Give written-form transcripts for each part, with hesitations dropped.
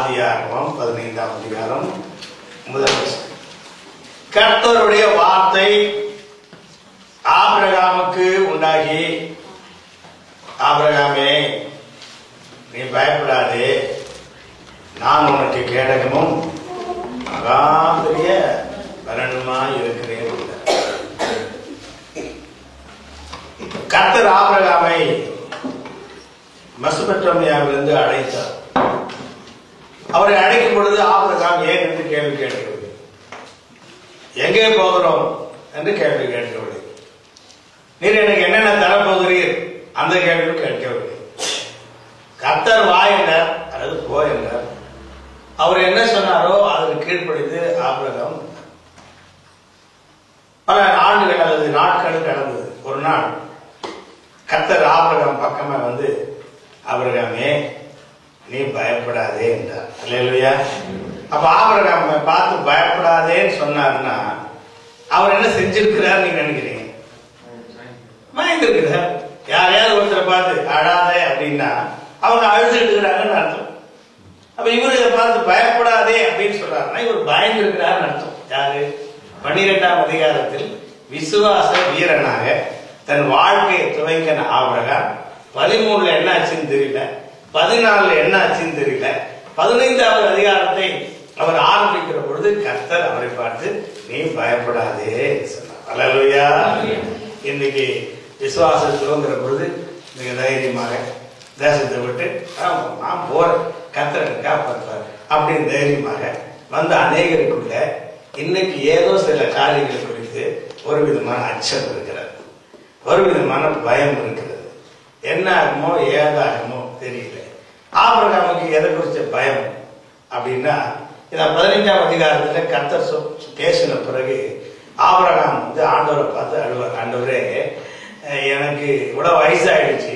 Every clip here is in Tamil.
ஆதியாகமம் 15ஆம் அதிகாரம் முதல் வசனம். கர்த்தருடைய வார்த்தை ஆபிரகாமுக்கு உண்டாகி, ஆபிரகாமே, நீ பயப்படாதே, நான் உனக்கு கேடகமும் மகாபெரிய பலனுமாய் இருக்கிறேன். கர்த்தர் ஆபிரகாமை மெசொப்பொத்தாமியாவிலிருந்து அழைத்தார். அவரை அழைக்கும் பொழுது ஆபிரகாம் ஏன் என்று கேள்வி கேட்கவில்லை, எங்கே போகிறோம் என்று கேள்வி கேட்கவில்லை, நீர் எனக்கு என்னென்ன தரப்போகிறீர் அந்த கேள்வி கேட்கவில்லை. கர்த்தர் வா என்றார் அல்லது போ என்றார். அவர் என்ன சொன்னாரோ அதற்கு கீழ்ப்படிந்து ஆபிரகாம் பல ஆண்டுகள் அல்லது நாட்கள் கடந்தது. ஒரு நாள் கர்த்தர் ஆபிரகாம் பக்கமா வந்து, ஆபிரகாமே, நீ பயப்படாதே என்றார். அல்லேலூயா. அப்ப ஆபிரகாம் பார்த்து பயப்படாதேன்னு சொன்னார்னா அவர் என்ன செஞ்சிருக்கிறார் நீங்க நினைக்கிறீங்க? பயந்துருக்கிறார். யாரையாவது ஒருத்தரை பார்த்து அழாதே அப்படின்னா அவங்க அழுதுட்டு இருக்கிறாங்கன்னு அர்த்தம். அப்ப இவரு இதை பார்த்து பயப்படாதே அப்படின்னு சொல்றாருன்னா இவர் பயந்து இருக்கிறாருன்னு அர்த்தம். யாரு? 12ஆம் அதிகாரத்தில் விசுவாச வீரனாக தன் வாழ்க்கையை துவங்கின ஆபிரகாம் 13ல என்ன ஆச்சுன்னு தெரியல, 14ல என்ன ஆச்சுன்னு தெரியல, 15ஆவது அதிகாரத்தை அவர் ஆரம்பிக்கிற பொழுது கர்த்தர் அவரை பார்த்து நீ பயப்படாதே சொன்னார். அல்லேலூயா. இன்னைக்கு விசுவாசம் துவங்குற பொழுது மிக தைரியமாக தேசத்தை விட்டு நான் போறேன், கர்த்தரை காப்பாற்றுவார் அப்படின்னு தைரியமாக வந்த அநேகருக்குள்ள இன்னைக்கு ஏதோ சில காரியங்கள் குறித்து ஒரு விதமான அச்சம் இருக்கிறது, ஒரு விதமான பயம் இருக்கிறது. என்ன ஆகுமோ ஏதாகுமோ தெரியல. ஆபிரகாமுக்கு எதை குறிச்ச பயம் அப்படின்னா, 15ஆம் அதிகாரத்துல கர்த்தர் பேசின பிறகு ஆபிரகாம் வந்து ஆண்டவரை பார்த்து அழுவார். ஆண்டவரே, எனக்கு இவ்வளவு வயசாயிடுச்சு,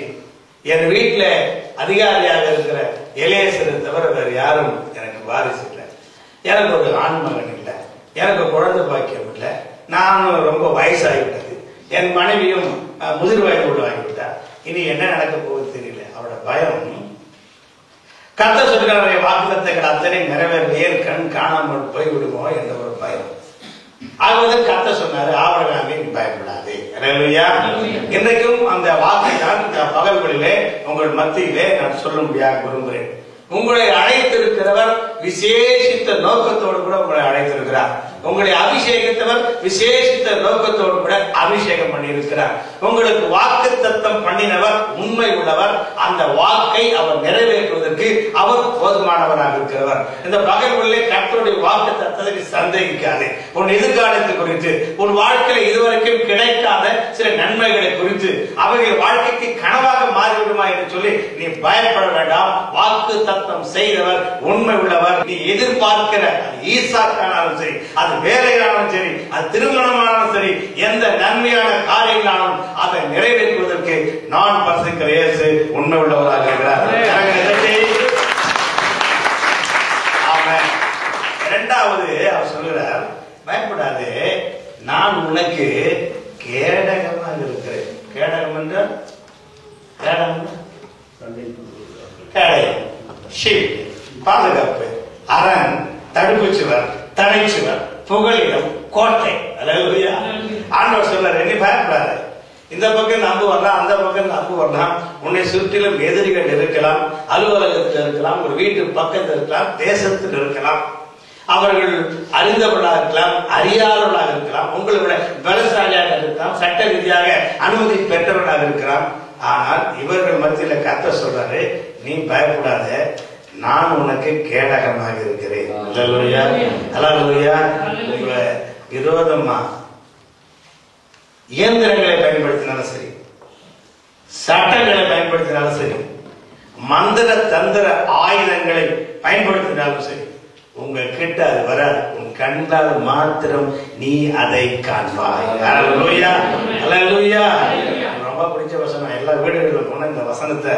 என் வீட்டுல அதிகாரியாக இருக்கிற எலியேசரை தவிர வேறு யாரும் எனக்கு வாரிசு இல்லை, எனக்கு ஒரு ஆண் மகன் இல்லை, எனக்கு குழந்தை பாக்கியம் இல்லை, நானும் ரொம்ப வயசாகிவிட்டது, என் மனைவியும் முதிர் வயது உள்ளாகிவிட்டார், இனி என்ன நடக்க போகுது தெரியல. அவரோட பயம். கர்த்தர் சொல்கிற வாக்குத்தத்தங்கள் அத்தனை நிறைவேறிய கண் காணாமல் போய்விடுமோ என்ற ஒரு பயம். ஆகவே கர்த்தர் சொன்னாரு, ஆபிரகாமே நீ பயப்படாதே. அல்லேலூயா. இன்றைக்கும் அந்த வாக்கை நான் பகல்களிலே உங்கள் மத்தியிலே நான் சொல்லும்படியாக விரும்புகிறேன். உங்களை அழைத்திருக்கிறவர் விசேஷித்த நோக்கத்தோடு கூட உங்களை அழைத்திருக்கிறார். உங்களை அபிஷேகித்தவர் விசேஷித்த நோக்கத்தோடு கூட அபிஷேகம் பண்ணியிருக்கிறார். உங்களுக்கு வாக்கு தத்தம் பண்ணினவர் உண்மை உள்ளவர். அந்த வாக்கை அவர் நிறைவேற்றுவதற்கு அவர் போதுமானவராக இருக்கிறவர். இந்த பகல்களிலே கர்த்தருடைய வாக்கு தத்தத்தை சந்தேகிக்காதே. உன் எதிர்காலத்தை குறித்து, உன் வாழ்க்கையில இதுவரைக்கும் கிடைக்காத சில நன்மைகளை குறித்து, அவர்கள் வாழ்க்கைக்கு கனவாக மாறிவிடுமா என்று சொல்லி நீ பயப்பட வேண்டாம். வாக்கு தத்தம் செய்தவர் உண்மை உள்ளவர். நீ எதிர்பார்க்கிற ஈசாக்கானாலும் சரி, அது வேலையானாலும் சரி, அது திருமணமானாலும் சரி, எந்த நன்மையான காரியங்களாலும் அதை நிறைவேற்றுவதற்கு நான் பரிசுத்த இயேசு உண்மை உள்ளவராக இருக்கிறார். இரண்டாவது அவர் சொல்கிறார், பயப்படாதே, நான் உனக்கு கேடகமாக இருக்கிறேன். கேடகம் என்றால் பாதுகாப்பு, அரண், தடுப்பு சுவர், தடைச்சுவர், புகலிடம், கோட்டை. அல்லேலூயா. ஆண்டவர் சொல்றாரு, நீ பயப்படாத. இந்த பக்கம் நம்பு வரலாம், அந்த பக்கம் நம்பு வரலாம், உன்னை சுற்றிலும் எதிரிகள் இருக்கலாம், அலுவலகத்தில் இருக்கலாம், ஒரு வீட்டு பக்கத்தில் இருக்கலாம், தேசத்தில் இருக்கலாம், அவர்கள் அறிந்தவர்களாக இருக்கலாம், அறியாதவர்களாக இருக்கலாம், உங்களை விட பலசாலியாக இருக்கலாம், சட்ட ரீதியாக அனுமதி பெற்றவர்களாக இருக்கலாம். ஆனால் இவர்கள் மத்தியில கர்த்தர் சொல்றாரு, நீ பயப்படாத, நான் உனக்கு கேடகமாக இருக்கிறேன். அல்லேலூயா. அல்லேலூயா. உங்களை விரோதமா இயந்திரங்களை பயன்படுத்தினாலும் சரி, சட்டங்களை பயன்படுத்தினாலும் சரி, மந்திர தந்திர ஆயுதங்களை பயன்படுத்தினாலும் சரி, உங்க கிட்ட அது வராது. உன் கண்டால் மாத்திரம் நீ அதை காண்பாய். அல்லேலூயா. அல்லேலூயா. ரொம்ப பிடிச்ச வசனம். எல்லா வீடுகளிலும் போன இந்த வசனத்தை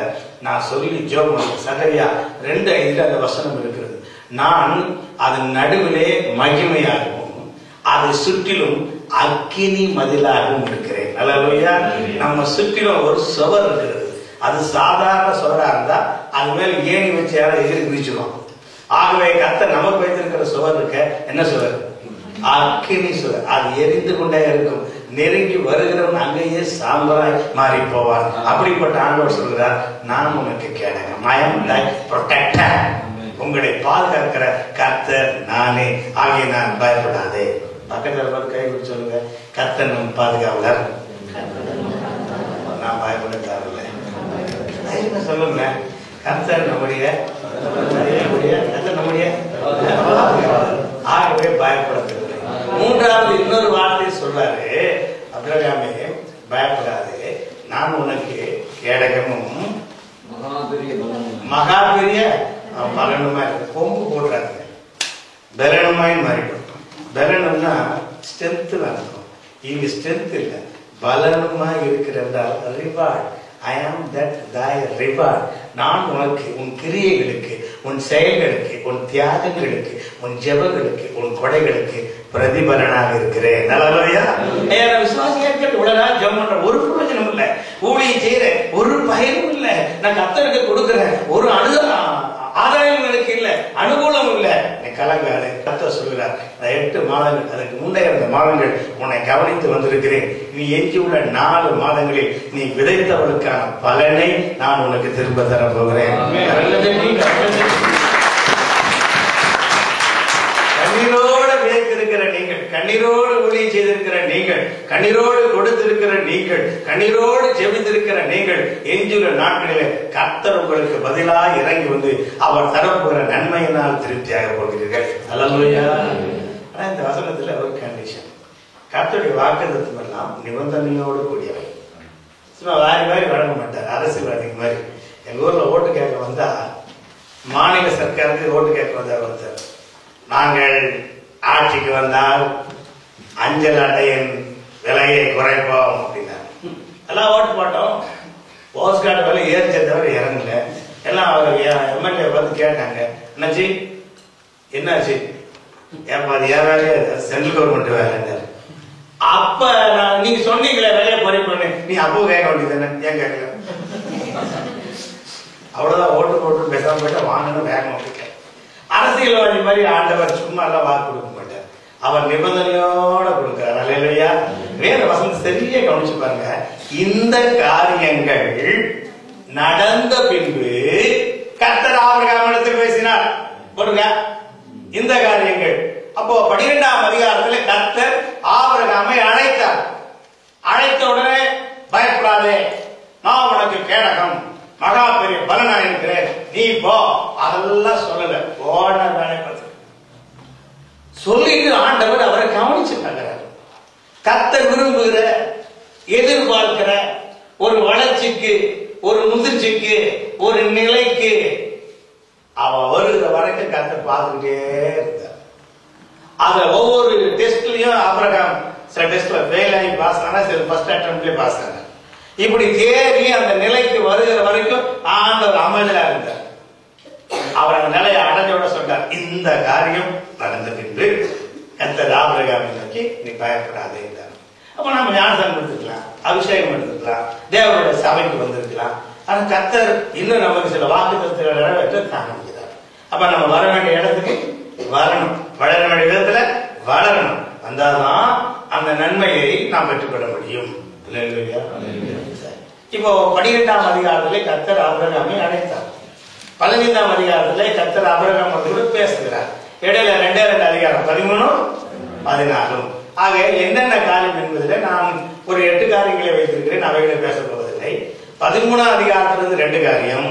நான் சொல்லி ஜெபம் பண்ணுவேன். சகரியா 2:5 அந்த வசனம் இருக்கிறது. நான் அதன் நடுவிலே மகிமையாகவும் அதை சுற்றிலும் அக்கினி மதிலாகவும் இருக்கிறேன். அல்லேலூயா. நம்ம சுற்றிலும் ஒரு சுவர் இருக்கிறது. அது சாதாரண சுவரா இருந்தா அது மேல் ஏணி வச்சு யாரும் எதிரி குதிச்சிடும். ஆகவே கர்த்தர் நமக்கு வைத்திருக்கிற சுவர் இருக்க, என்ன சுவர்? அக்கினி சுவர். அது எரிந்து கொண்டே இருக்கும். நெருங்கி வருகிறவன் அங்கேயே சாம்பராய் மாறி போவான். அப்படிப்பட்ட ஆண்டவர் சொல்கிறார், நான் உனக்கு கேடகம், I am thy protector. உங்களை பாதுகாக்கிற கர்த்தர் நானே, ஆகிய நான் பயப்படாதே. பக்கத்தில் பார்த்து கை விட்டு சொல்லுங்க, கர்த்தர் நம் பாதுகாவலர், நான் பயப்பட தேவையில்லை. சொல்லுங்க, கர்த்தர் நம்முடைய கர்த்தர் நம்முடைய ஆகவே பயப்படவில்லை. மூன்றாவது இன்னொரு வார்த்தை சொல்றாரு, அபிரகாமே பயப்படாதே, நான் உனக்கு கேடகமும் மகாபெரிய பலனுமா இருக்கு. கொம்பு போடுறாங்க, பலனுமாய் மாறிடும். பலனும்னா ஸ்ட்ரென்த் நடக்கும். இங்க ஸ்ட்ரென்த் இல்லை, பலனுமாய் இருக்கிறதால் reward. I am that thy reward. நான் உனக்கு உன் கிரியைகளுக்கு, உன் செயல்களுக்கு, உன் தியாகங்களுக்கு, உன் ஜெபங்களுக்கு, உன் கொடைகளுக்கு பிரதிபலனாக இருக்கிறேன். நல்லலையா? விசுவாசிகள் உடனே ஜெபம் பண்ற ஒரு பிரயோஜனம் இல்லை, ஊழியம் செய்யற ஒரு பயனும் இல்லை, நான் கர்த்தருக்கு கொடுக்கிறேன் ஒரு ஆதாயம் எனக்கு இல்லை, அனுகூலம் இல்லை. நீ கலங்காது. கர்த்தர் சொல்கிறார், 8 மாதங்கள் அதுக்கு முந்தைய அந்த மாதங்கள் உன்னை கவனித்து வந்திருக்கிறேன். நீ எஞ்சியுள்ள 4 மாதங்களில் நீ விதைத்தவளுக்கான பலனை நான் உனக்கு திரும்ப தர போகிறேன். கண்ணீரோடு விதைத்திருக்கிற நீங்கள், கண்ணீரோடு ஊழியம் செய்திருக்கிற நீங்கள், கண்ணீரோடு கொடுத்திருக்கிற நீங்கள், கண்ணீரோடு ஜெபித்திருக்கிற நீங்கள், எஞ்சுள்ள நாட்களிலே கர்த்தர் உங்களுக்கு பதிலாக இறங்கி வந்து அவர் தரப்போகிற நன்மையினால் திருப்தியாக போகிறீர்கள். அல்லேலூயா. ஆனா இந்த வசனத்துல ஒரு கண்டிஷன், கர்த்தருடைய வாக்குத்தத்தம் எல்லாம் நிபந்தனையோடு கூடியவை. சும்மா வாரி வாரி வழங்க மாட்டார். அரசியல்வாதிக்கு மாதிரி எங்க ஊர்ல ஓட்டு கேட்க வந்தா, மாநில சர்க்காருக்கு ஓட்டு கேட்க வந்தார் ஒருத்தர், நாங்கள் ஆட்சிக்கு வந்தால் அஞ்சல் அட்டையின் விலையை குறைப்போம் அப்படின்னாரு. எல்லாம் ஓட்டு போட்டோம், போஸ்ட் கார்டு விலை ஏறிச்ச தவிர இறங்கல. எல்லாம் அவர் எம்எல்ஏ பார்த்து கேட்டாங்க, என்னாச்சு என்னாச்சு, ஏப்பா அது ஏன் வேலையே, சென்ட்ரல் கவர்மெண்ட் வேலைன்னாரு. அப்ப நீங்க சொன்னீங்களே வேலையை குறைப்போன்னு, நீ அப்போ கேட்க வேண்டியது ஏன் கேட்கல? அவ்வளவுதான், ஓட்டு போட்டு பேசாம போயிட்டு வாங்கணும் வேகம் வைக்க. அரசியல்வாதி மாதிரி ஆண்டவர் சும்மா எல்லாம் வாக்கு கொடுக்க மாட்டார், அவர் நிபந்தனையோட கொடுக்கிறார். அல்லேலூயா. வேற வசனம் சரியா கவனிச்சு பாருங்க, இந்த காரியங்கள் நடந்த பின்பு கர்த்தர் ஆபிரகாமிடத்தில் பேசினார். போடுங்க, இந்த காரியங்கள். அப்போ 12ஆம் அதிகாரத்தில் கர்த்தர் ஆபிரகாமை அழைத்தார். அழைத்த உடனே பயப்படாதே, நான் உனக்கு கேடகம், மகா பெரிய பலனா இருக்கிறேன், நீ போ, அதெல்லாம் சொல்லல. போன வேலை பார்த்து சொல்லிட்டு ஆண்டவர் அவரை கவனிச்சு பார்க்கிறார். கர்த்தர் விரும்புகிற, எதிர்பார்க்கிற ஒரு வளர்ச்சிக்கு, ஒரு முதிர்ச்சிக்கு, ஒரு நிலைக்கு அவ வருகிற வரைக்கும் கர்த்தர் பார்த்துக்கிட்டே இருந்தார். அதுல ஒவ்வொரு டெஸ்ட்லயும் ஆபிரகாம் சில டெஸ்ட்ல ஃபெயில் ஆகி பாஸ் ஆனா, சில ஃபர்ஸ்ட் அட்டெம்ப்ட்லயே பாஸ் ஆனார். இப்படி தேடி அந்த நிலைக்கு வருகிற வரைக்கும் ஆண்டவர் அமைதியா இருந்தார். அவர் அந்த நிலையை அடைஞ்சோட சொன்னார், இந்த காரியம் நடந்த பின்பு கர்த்தர் ஆபிரகாமை நோக்கி நீ பயப்படாதே என்றார். அப்ப நம்ம ஞானஸ்நானம் எடுத்துக்கலாம், அபிஷேகம் எடுத்துக்கலாம், தேவனுடைய சபைக்கு வந்திருக்கலாம். ஆனா கர்த்தர் இன்னும் நமக்கு சில வாக்குத்தத்தங்களை நிறைவேற்ற தாங்கிக்கிறார். அப்ப நம்ம வர வேண்டிய இடத்துக்கு வரணும், வளர வேண்டிய விதத்துல வளரணும். வந்தாதான் அந்த நன்மையை நாம் பெற்றுக்கொள்ள முடியும். இப்போ 12ஆம் அதிகாரத்திலே கர்த்தர் ஆபிரகாமை அழைத்தார். 15ஆம் அதிகாரத்திலே கர்த்தர் ஆபிரகாமோடு பேசுகிறார். இடையில 2 அதிகாரம் 13, 14. ஆக என்னென்ன காரியம் என்பதில் நான் ஒரு 8 காரியங்களை வைத்திருக்கிறேன், அவைகளை பேசப் போவதில்லை. 13ஆம் அதிகாரத்திலிருந்து 2 காரியம்,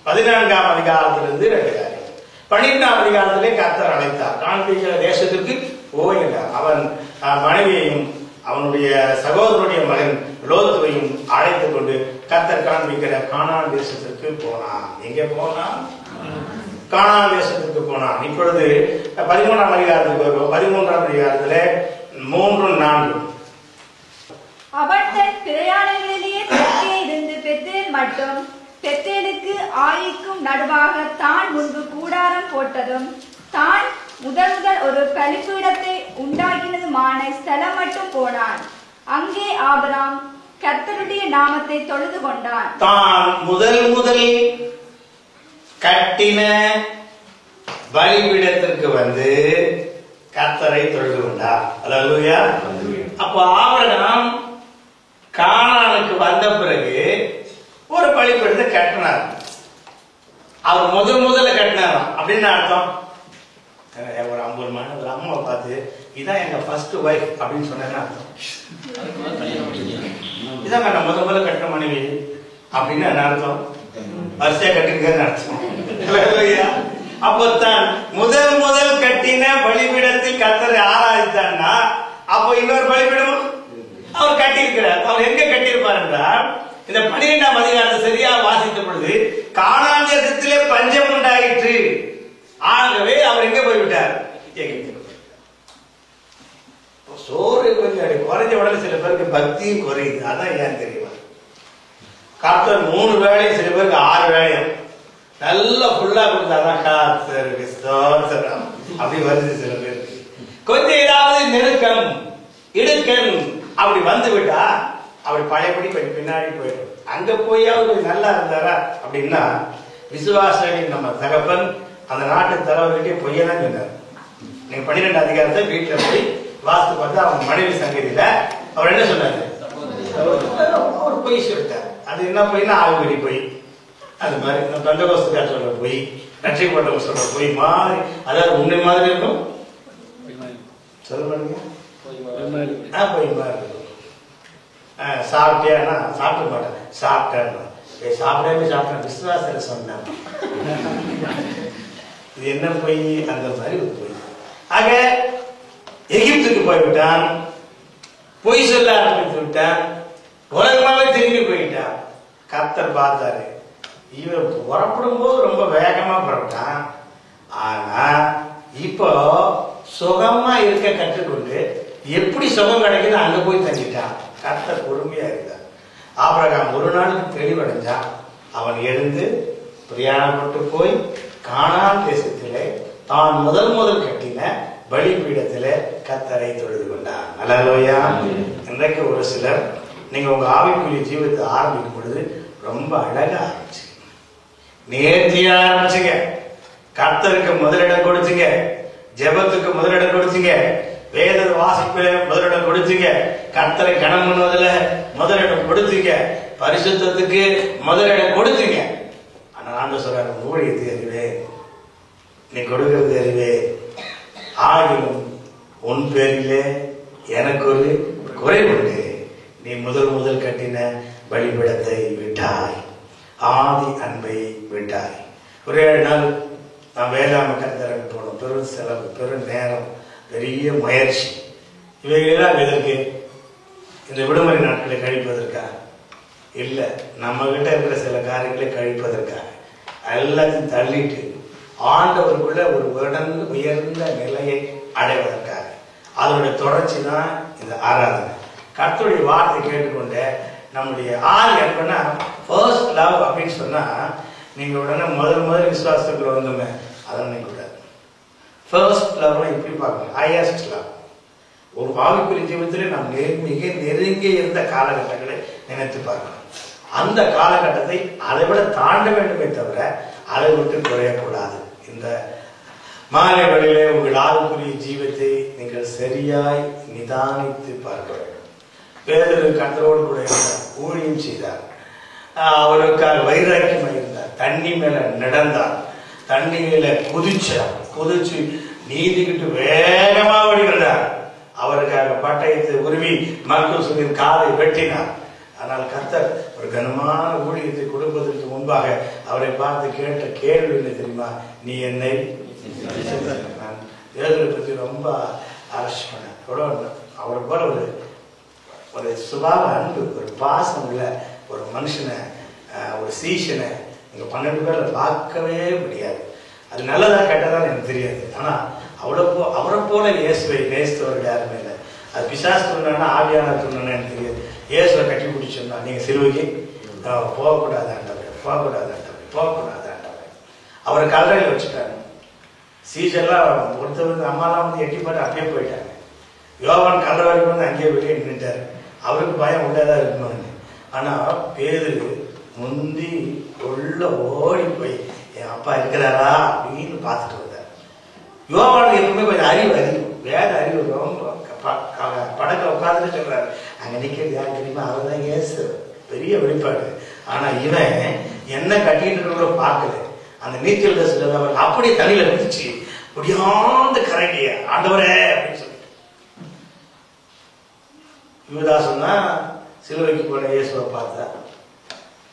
14ஆம் அதிகாரத்திலிருந்து 2 காரியம். 12ஆம் அதிகாரத்திலே கர்த்தர் அழைத்தார். காண்பிக்கிற தேசத்திற்கு போகிறார். அவன் மனைவியையும் அவனுடைய சகோதரனுடைய மகன் லோத்துவையும் அழைத்துக் கொண்டு கர்த்தர் காண்பிக்கிற கானான் தேசத்திற்கு போனான். எங்கே போனான்? கானான் தேசத்திற்கு போனான். இப்பொழுது 13ஆம் அதிகாரத்துக்கு வருவோம். 13ஆம் அதிகாரத்துல 3, 4. அவன் தன் பிரயாணங்களிலேயே தெற்கே இருந்து பெத்தேல் மட்டும், பெத்தேலுக்கு ஆயிக்கும் நடுவாக தான் முன்பு கூடாரம் போட்டதும், தான் முதல் ஒரு பலிபீடத்தை உண்டாக்கினதுமான ஸ்தலம் மட்டும் போனான். அங்கே ஆபிரகாம் கர்த்தருடைய நாமத்தை தொழுது கொண்டான். தான் முதல் கட்டின பலிபீடத்திற்கு வந்து கர்த்தரை தொழுது கொண்டார். அல்லேலூயா. அப்ப ஆபிரகாம் கானானுக்கு வந்த பிறகு ஒரு பலிபீடத்தை கட்டினார். அவர் முதல்ல கட்டினாராம். அப்படின்னு அர்த்தம், ஒரு 50 மணி ஒரு அம்மாவை பார்த்து இதான் எங்க ஃபர்ஸ்ட் ஒய்ஃப் அப்படின்னு சொன்னா அர்த்தம். இதான் நான் முதல்ல கட்டின மனைவி அப்படின்னு என்ன அர்த்தம்? வரிசையா கட்டிருக்கேன்னு அர்த்தம். அப்பதான் முதல் கட்டின பலிபீடத்தில் கர்த்தரை ஆராதித்தான்னா அப்போ இன்னொரு பலிபீடம் அவர் கட்டியிருக்கிறார். அவர் எங்க கட்டியிருப்பார் என்றால், இந்த 12ஆம் அதிகாரத்தை சரியா வாசித்த பொழுது கானான் தேசத்திலே பஞ்சம் உண்டாயிற்று. ஆகவே அவர் எங்க போய்விட்டார்? சோறு கொஞ்சம் குறைஞ்ச உடனே சில பேருக்கு பக்தியும் குறையுது. அதான் ஏன் தெரியுமா? கர்த்தர் 3 வேளையும், சில பேருக்கு 6 வேளையும் நல்லா ஃபுல்லா கொடுத்தாதான் கர்த்தருக்கு ஸ்தோத்திரம் அப்படி வருது. சில பேருக்கு கொஞ்சம் ஏதாவது நெருக்கம் இடுக்கன் அப்படி வந்து விட்டா அப்படி பழையபடி கொஞ்சம் பின்னாடி போயிடும். அங்க போயாவது கொஞ்சம் நல்லா இருந்தாரா அப்படின்னா, விசுவாசனின் நம்ம தகப்பன் அந்த நாட்டு தலைவர்கிட்டே பொய்யதான் சொன்னார். நீங்க 12ஆம் அதிகாரத்தை வீட்டுல போய் வாஸ்து பார்த்து அவங்க மனைவி சங்கதியில அவர் என்ன சொன்னாரு? அவர் பொய் சொல்லிட்டார். அது என்ன பொய்னா ஆகுபடி பொய். அது மாதிரி இந்த பெந்தகோஸ்துக்கார் சொல்ற பொய், ரட்சிக்கப்பட்டவங்க சொல்ற பொய் மாதிரி, அதாவது உண்மை மாதிரி இருக்கும். சொல்ல மாட்டீங்க? பொய் மாதிரி இருக்கும். சாப்பிட்டியானா சாப்பிட மாட்டேன், சாப்பிட்டேன் சாப்பிட்டேன் விசுவாசத்துல சொன்னேன். இது என்ன பொய்? அந்த மாதிரி ஒரு பொய். ஆக எகிப்துக்கு போய்விட்டான், பொய் சொல்ல ஆரம்பித்து விட்டான், உலகமாவே திரும்பி போயிட்டான். கர்த்தர் பார்த்தாரு, இவன் புறப்படும் போது ரொம்ப வேகமா புறப்பட்டான். ஆனா இப்போ சுகமா இருக்க கற்றுக்கொண்டு எப்படி சுகம் கிடைக்குது அங்க போய் தங்கிட்டான். கர்த்தர் பொறுமையா இருந்தார். ஆபிரகாம் ஒரு நாளுக்கு தெளிவடைஞ்சான். அவன் எழுந்து பிரயாணப்பட்டு போய் கானான் தேசத்திலே தான் முதல் கட்டின பலிபீடத்திலே கர்த்தரை தொழுது கொண்டான். அல்லேலூயா. இன்றைக்கு ஒரு சிலர் நீங்க உங்க ஆவிக்குரிய ஜீவிதத்தை ஆரம்பிக்கும் பொழுது ரொம்ப அழகா ஆரம்பிச்சு, நேர்த்தியா ஆரம்பிச்சுங்க. கர்த்தருக்கு முதலிடம் கொடுத்தீங்க, ஜெபத்துக்கு முதலிடம் கொடுத்தீங்க, வேத வாசிப்பில முதலிடம் கொடுத்தீங்க, கர்த்தரை கனம் பண்ணுவதில் முதலிடம் கொடுத்தீங்க, பரிசுத்தத்துக்கு முதலிடம் கொடுத்தீங்க. ஆனா ஆண்டவர் சொல்றாரு, ஊழியத்தை அறிவே, நீ கொடுக்கிறது அறிவே, ஆகிலும் உன் பேரிலே எனக்கு ஒரு குறைவுண்டு. நீ முதல் கட்டின பலிபீடத்தை விட்டாய், ஆதி அன்பை விட்டாய். ஒரே நாள் நான் வேளாண்மை கருத்தரங்கு போனோம். பெரும் செலவு, பெரும் நேரம், பெரிய முயற்சி. இவைகளெல்லாம் எதற்கு? இந்த விடுமுறை நாட்களை கழிப்பதற்கா? இல்ல, நம்ம கிட்ட இருக்கிற சில காரியங்களை கழிப்பதற்காக. எல்லாத்தையும் தள்ளிட்டு ஆண்டவருக்குள்ள ஒரு உயர்ந்த நிலையை அடைவதற்காக. அதனுடைய தொடர்ச்சி தான் இந்த ஆராதனை. கர்த்தருடைய வார்த்தை கேட்டுக்கொண்ட நம்முடைய ஆள் எப்படின்னா ஃபர்ஸ்ட் லவ் அப்படின்னு சொன்னா, நீங்க உடனே முதல் விசுவாசத்துக்குள்ள வந்தோமே அதெல்லாம் நீங்க கூடாது. ஃபர்ஸ்ட் லவ்னா இப்படி பார்க்கணும், ஹையஸ்ட் லவ். ஒரு ஆவிக்குரிய ஜீவிதத்திலே நாம் மிக நெருங்கி இருந்த காலகட்டங்களை நினைத்து பார்க்கணும். அந்த காலகட்டத்தை அதை விட தாண்ட வேண்டுமே தவிர அதை விட்டு குறையக்கூடாது. இந்த மாலை வழியிலே உங்கள் ஆவிக்குரிய ஜீவத்தை நீங்கள் சரியாய் நிதானித்து பார்க்க வேண்டும். பேதுரு கர்த்தரோடு கூட இருந்தார், ஊழியம் செய்தார், அவருக்காக வைராக்கியமாக இருந்தார், தண்ணி மேல நடந்தார், தண்ணியில குதிச்சு நீந்திக்கிட்டு வேகமா ஓடி வந்தார். அவருக்காக பட்டயத்தை உருவி மக்கள் சொல்லி காலை வெட்டினார். ஆனால் கர்த்தர் ஒரு கனமான ஊழியத்தை கொடுப்பதற்கு முன்பாக அவரை பார்த்து கேட்ட கேள்வி என்ன தெரியுமா? நீ என்னை பேதுரை பற்றி ரொம்ப அரசு பண்ண. அவரை போல ஒரு சுபாவ அன்பு, ஒரு பாசம் உள்ள ஒரு மனுஷனை, ஒரு சீஷனை நீங்க 12 பேர்ல பார்க்கவே முடியாது. அது நல்லதா கேட்டதான் எனக்கு தெரியாது. ஆனா அவரை போல இயேசுவை நேசித்தவர்கள் யாருமே இல்லை. அது பிசாசு சொன்னா ஆவியான சொன்னா எனக்கு தெரியாது. இயேசுவை கட்டி பிடிச்சோம்னா நீங்க சிலுவைக்கு போகக்கூடாது ஆண்டவரே, போகக்கூடாது ஆண்டவரே, போகக்கூடாது ஆண்டவரே. அவரை கல்லறையில் வச்சுட்டாங்க. சீசெல்லாம் ஒருத்தர் அம்மாலாம் வந்து எட்டி பாட்டு அப்படியே போயிட்டாங்க. யோவான் கல்லறை வரைக்கும் வந்து அங்கேயே வெளியே நின்றுட்டாரு. அவருக்கு பயம் உள்ளதான் இருக்கணும்னு. ஆனா பேதுரு முந்தி உள்ள ஓடி போய் என் அப்பா இருக்கிறாரா அப்படின்னு பார்த்துட்டு வந்தார். யோவானுக்கு எப்பவுமே கொஞ்சம் அறிவு வேத அறிவு ரொம்ப படக்க உட்காந்துட்டு சொல்றாரு. அங்க நிக்கிறது யார் தெரியுமா? அவர் தான் இயேசு. பெரிய வெளிப்பாடு. ஆனா இவன் என்ன கட்டிட்டு இருக்கிற பார்க்கல. அந்த நீச்சல் ட்ரெஸ்ல அப்படியே தண்ணியில குதிச்சு முடியாத கரடிய ஆண்டவரே அப்படின்னு சொல்லிட்டு யூதாசன் தான் சிலுவைக்கு போன இயேசுவை பார்த்தா.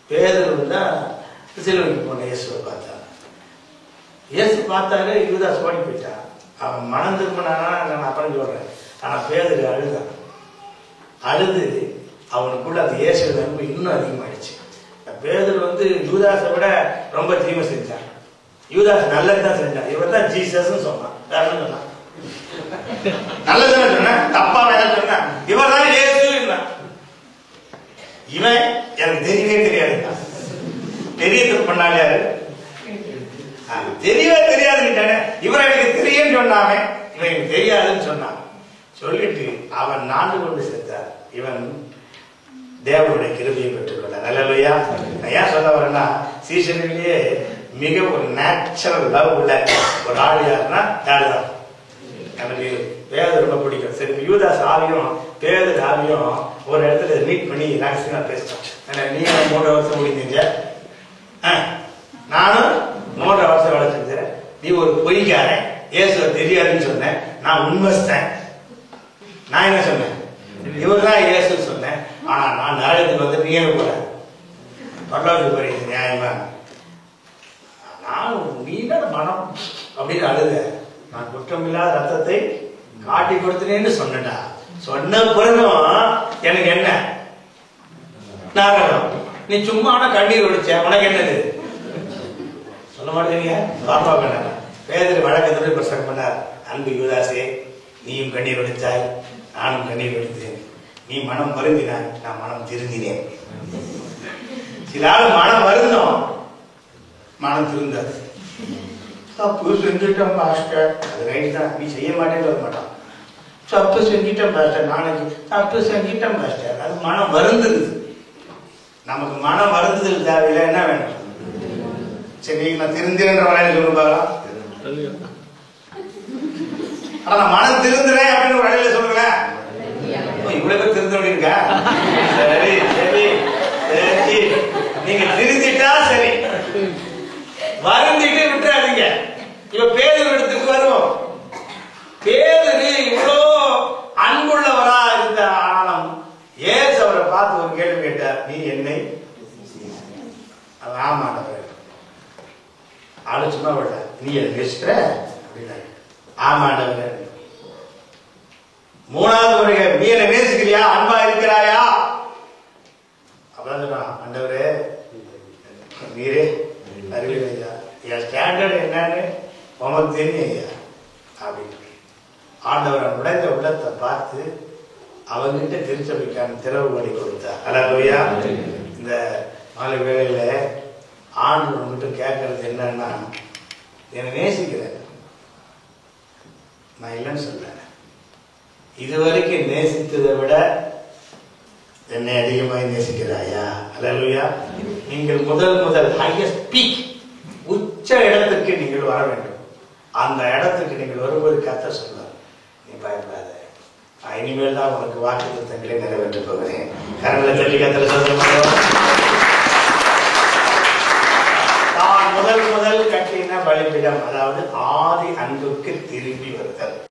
பேதுரு தான் சிலுவைக்கு போன இயேசுவை பார்த்தா. இயேசு பார்த்தாரு, யூதாஸ் ஓடி போயிட்டான். அவன் மனம் திரும்பினானா நான் அப்புறம் சொல்றேன். ஆனா பேதுரு அழுது அவனுக்குள்ள அந்த இயேசு நன்மை இன்னும் அதிகமாயிடுச்சு. பேதுரு யூதாஸை விட ரொம்ப தீமை செஞ்சான். யூதாஸ் நல்லதுதான் செஞ்சான். இவர் தான் ஜீசஸ் சொன்னான். சொன்னான் நல்லதுன்னு சொன்னான், தப்பா வேலை சொன்னான். இவர் தான் இயேசு. இவன் எனக்கு தெரியவே தெரியாது. பெரிய தப்பு பண்ணாங்க யாரு? தெரியவே தெரியாதுன்னு இவர் எனக்கு தெரியும்னு சொன்னாங்க. இவன் எனக்கு தெரியாதுன்னு சொன்னான். சொல்லிட்டு அவன் நான்கு கொண்டு செத்தார். இவன் தேவனுடைய கிருபையை பெற்றுக்கொண்டார். அல்லேலூயா. நான் ஏன் சொல்ல வரேன்னா, சீசனிலேயே மிக ஒரு நேச்சுரல் லவ் உள்ள ஒரு ஆள் யாருன்னா யாருதான் எனக்கு பேது ரொம்ப பிடிக்கும். சரி, யூதாஸ் ஆவியும் பேது ஆவியும் ஒரு இடத்துல மீட் பண்ணி ரகசியமா பேசிட்டோம். நீங்க 3 வருஷம் முடிஞ்சீங்க, நானும் 3 வருஷம் வேலை செஞ்சேன். நீ ஒரு பொய்க்காரன், இயேசுவை தெரியாதுன்னு சொன்னேன். நான் உண்மைத்தேன். நான் என்ன சொன்னேன்? இவர் தான் இயேசு சொன்னேன். ஆனா நான் நாளைக்கு நீங்க போறேன் பரலோகத்துக்கு போறீங்க நியாயமா? நான் நீண்ட மனம் அப்படின்னு அழுத. நான் குற்றமில்லாத ரத்தத்தை காட்டி கொடுத்தேன்னு சொன்னடா. சொன்ன பிறகும் எனக்கு என்ன நாகரம்? நீ சும்மா கண்ணீர் ஒழிச்ச, உனக்கு என்னது சொல்ல மாட்டேங்க. பாப்பா பண்ண பேதர் வழக்கத்தில் பிரசங்கம் பண்ணார். அன்பு யூதாசே, நீயும் கண்ணீர் ஒழித்தாய், நானும் கண்ணீர் ஒழித்தேன். நீ மனம் வருந்தினாய், நான் மனம் திருந்தினேன். சில ஆள் மனம் வருந்தோம், மனம் திருந்தாது. தப்பு செஞ்சுட்டோம் பாஸ்டர், அது ரைட் தான். நீ செய்ய மாட்டேன்னு வர மாட்டான். தப்பு செஞ்சுட்டோம் பாஸ்டர், நாளைக்கு தப்பு செஞ்சுட்டோம் பாஸ்டர், அது மனம் வருந்துது. நமக்கு மனம் வருந்துதல் தேவையில்லை. என்ன வேணும்? சரி, நான் திருந்திரன்ற வரையில சொல்லு பார்க்கலாம். ஆனா நான் மனம் திருந்துறேன் அப்படின்னு ஒரு வரையில சொல்லுங்களேன். இவ்வளவு பேர் திருந்த இருக்கா? சரி சரி சரி, நீங்க திருந்திட்டா சரி, வருந்திட்டு விட்டுறாதீங்க. இப்ப பேதுரு இடத்துக்கு வருவோம். பேதுரு இவ்வளோ அன்புள்ளவரா இருந்த ஆனாலும் ஏசு அவரை பார்த்து ஒரு கேள்வி கேட்டார். நீ என்னை? ஆமாண்டவர். ஆலோசனை விட நீ என்ன நேசிக்கிற அப்படின்னா ஆமாண்டவர். 3வது முறை நீ என்ன நேசிக்கிறியா, அன்பா இருக்கிறாயா? அப்பதான் சொன்னா, ஆண்டவரே நீரே அறிவியல் ஐயா, என் ஸ்டாண்டர்ட் என்னன்னு உமக்கு தெரியும் ஐயா அப்படின்னு. ஆண்டவரை உடைந்த உள்ளத்தை பார்த்து அவங்கிட்ட திருச்சபைக்கான திறவுகளை கொடுத்தார். அல்லேலூயா. இந்த மாலை வேளையில ஆண்டு உங்ககிட்ட கேட்கறது என்னன்னா, என்னை நேசிக்கிறேன், நான் இல்லைன்னு சொல்றேன். இதுவரைக்கும் நேசித்ததை விட என்னை அதிகமாக நேசிக்கிறாயா? அல்லேலூயா. நீங்கள் முதல் ஹையஸ்ட் பீக், உச்ச இடத்துக்கு நீங்கள் வர வேண்டும். அந்த இடத்துக்கு நீங்கள் வரும்போது கர்த்தர் சொல்றார், நீ பயப்படாத, இனிமேல் தான் உனக்கு வாக்குத்தத்தங்களை நிறைவேற்ற போகிறேன். கரங்களை தள்ளி கர்த்தரை சொல்லுங்க. தான் முதல் கட்டின பலிபீடம், அதாவது ஆதி அன்புக்கு திரும்பி வருதல்.